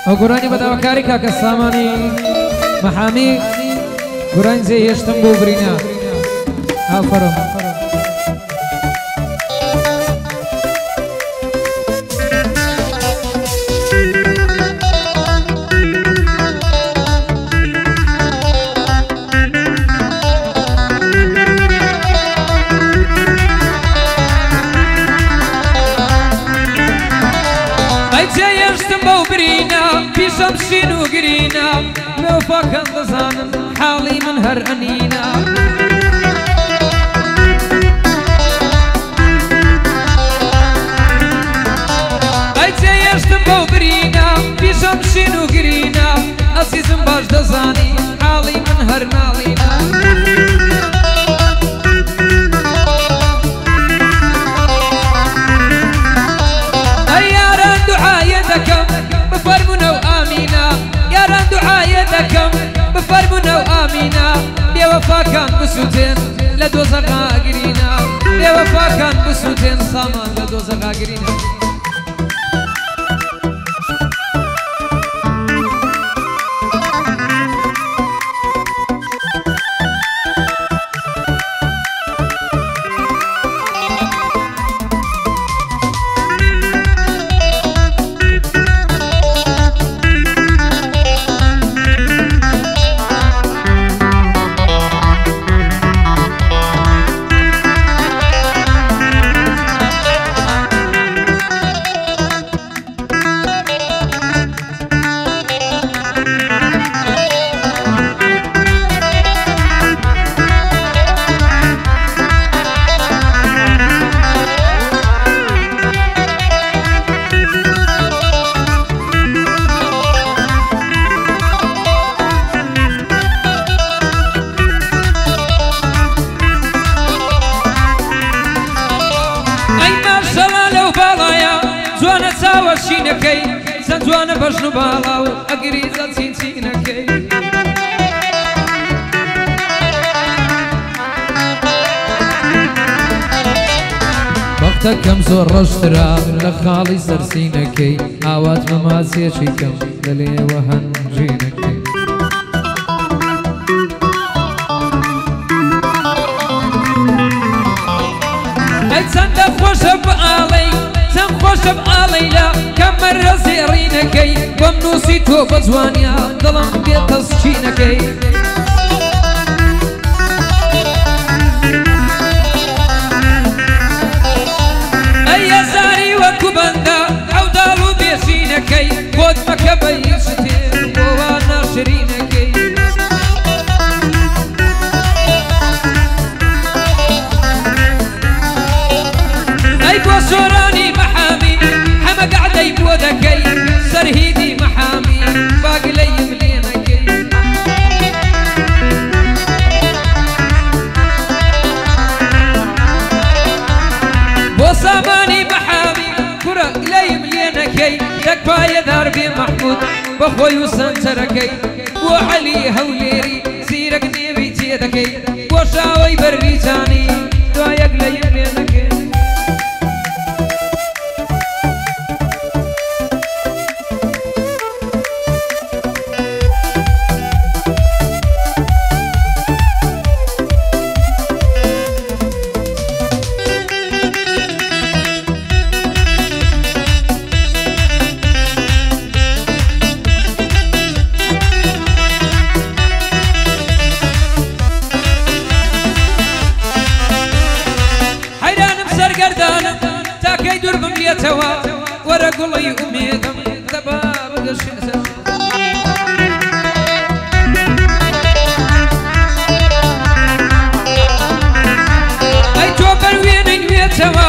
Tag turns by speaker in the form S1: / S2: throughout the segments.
S1: ئەو گۆرانی بەداواکاری کاکە سامانی مەحامی گۆرانی جێ هێشتم بۆ برینە ئافەرم
S2: پیشم شین و گرینا موفقم دزانم حالی من هر انینا ایچه یشتم با برینا پیشم شین و گرینا عزیزم باش دزانی حالی من هر نالینا ایاران دعای دکم بفرمونا وآمينا يا ران دعايتكم بفرمونا وآمينا بيوفا كان بسوتين لدوزقا قرينا بيوفا كان بسوتين صامان لدوزقا قرينا شینەکەی چەند جوانە بەژن و باڵا و ئەگریزە چینچینەکەی
S1: وەختەکەم زۆر ڕەشترا لە خاڵی سەرسینەکەی ئاوات مەماسێکی کەم لە لێوە هەنجینەکەی
S2: ئەی چەندە خۆشە بە ئاڵەی چەند خۆشە بە ئاڵەیلا کەمەرە زێڕینەکەی بەم نووسی تۆ بە جوانیا دڵم بێتە سچینەکەی ئەی هەزاری وەکو بەندە ئەوداڵ و بێشینەکەی بۆت مەکە بەی شتێر بۆوا ناشرینەکەی ئەی بۆ سۆرانی مەحامی هەمە گەعدەی بۆ دەکەی سەرهیدی مەحامی باگلەیم لێنەکەی بۆ سامانی مەحامی کوڕە گلەیم لێنەکەی دەکپایەدار بێ مەحموود بەخۆی و سەنجەرەکەی بۆ عەلی هەولێری زیرەک نێوی تێدەکەی بۆ شاوەی بەرریجانی دوایە گلەیم لێنەکەی وەرە گوڵی ئومێدم دەبا بگەشێتەوە ئەی تۆ بەروێنەی نوێتەوە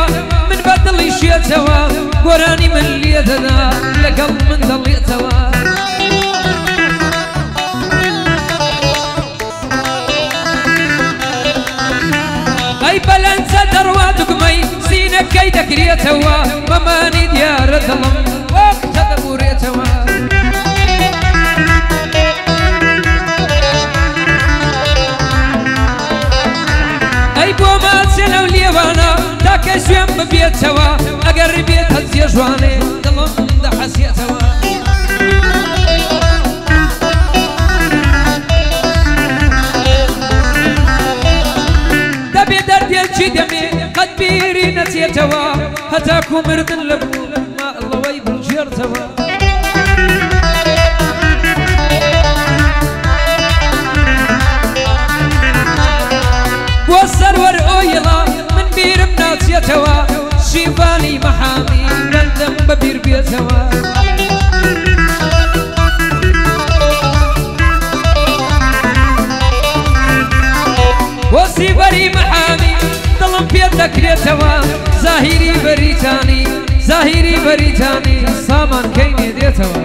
S2: من بە دڵی شێتەوە گۆرانی من لێ دەدا لەگەڵ من دەڵێتەوە ئەی بەلەنجە دەڕوا دوگمەی سینەکەی دەگرێتەوە مەمانی دیارە دڵم وەختە دەبورێتەوە ئەی بۆ ماچێ لەو لێوانە تاکە سوێن ببێتەوە ئەگەر بێتە جێژوانێ دڵم دەحەسێتەوە دەکرێتەوە هەتاکو مردن لە بوو ماڵەوەی بڵژێرتەوە بۆ سەروەر ئۆیڵا من بیرم ناچێتەوە شیبانی مەحامی بەندەم بەبیر بێتەوە بۆ سیبەری مەحامی دڵم پێ دەکرێتەوە زاهیری بەریتانی زاهیری بەریتانی سامان کەینێ دێتەوە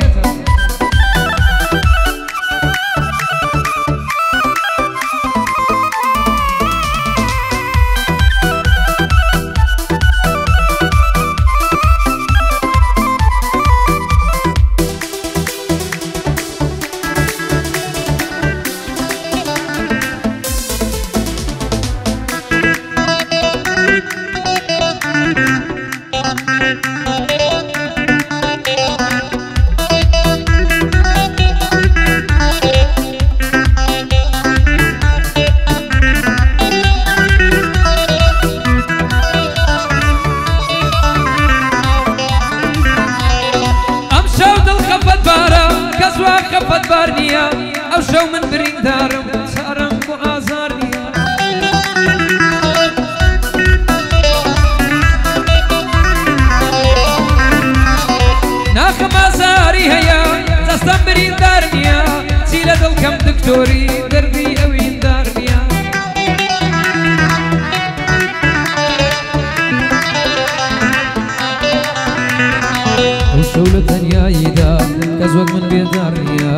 S2: خەفەتبار نییە ئەو شەو من بریندارم چارەم بۆ ئازار نییە ناخەم ئازاری هەیە دەستەم بریندار نییە چی لە دڵکەم دکتۆری دەردی ئەویندار نییە
S1: ئەو شەو لە تەنیاییدا کەس وەک من بێدار نییە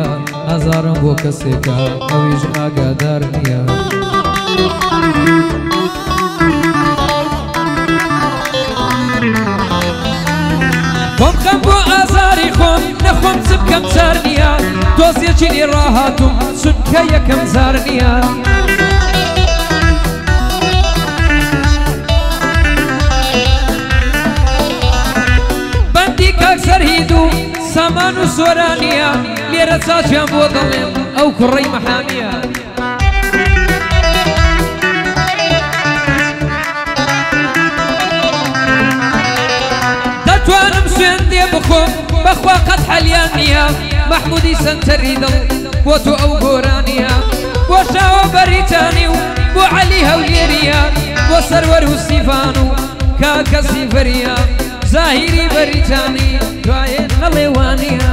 S1: ئازارم بۆ کەسێکە ئەویش ئاگادار نییە
S2: خۆم خەم بۆ ئازاری خۆم نەخۆم چ بکەم چار نییە دۆزیەکی لێ ڕاهاتوم چونکە یەکەم زار نییە بەندی کاکسەر هیدوو سامان و سۆرانیە لێرە چاچیان بۆ دەڵێن ئەو کوڕەی مەحامیە دەتوانم سوێندێ بخۆم بەخوا قەت حەلیان نییە مەحموودی سەنتەری دڵ بۆ تۆ ئەو گۆرانیە بۆ شاوە بەریتانی و بۆ عەلی هەولێریە بۆ سەروەر و سیفان و کاکە سیفەریە زاهیری بەریتانی دوایێ نەڵێوانیە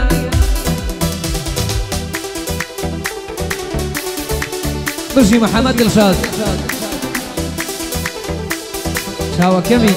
S1: برژی محەممەد دڵشاد چاوەکەمی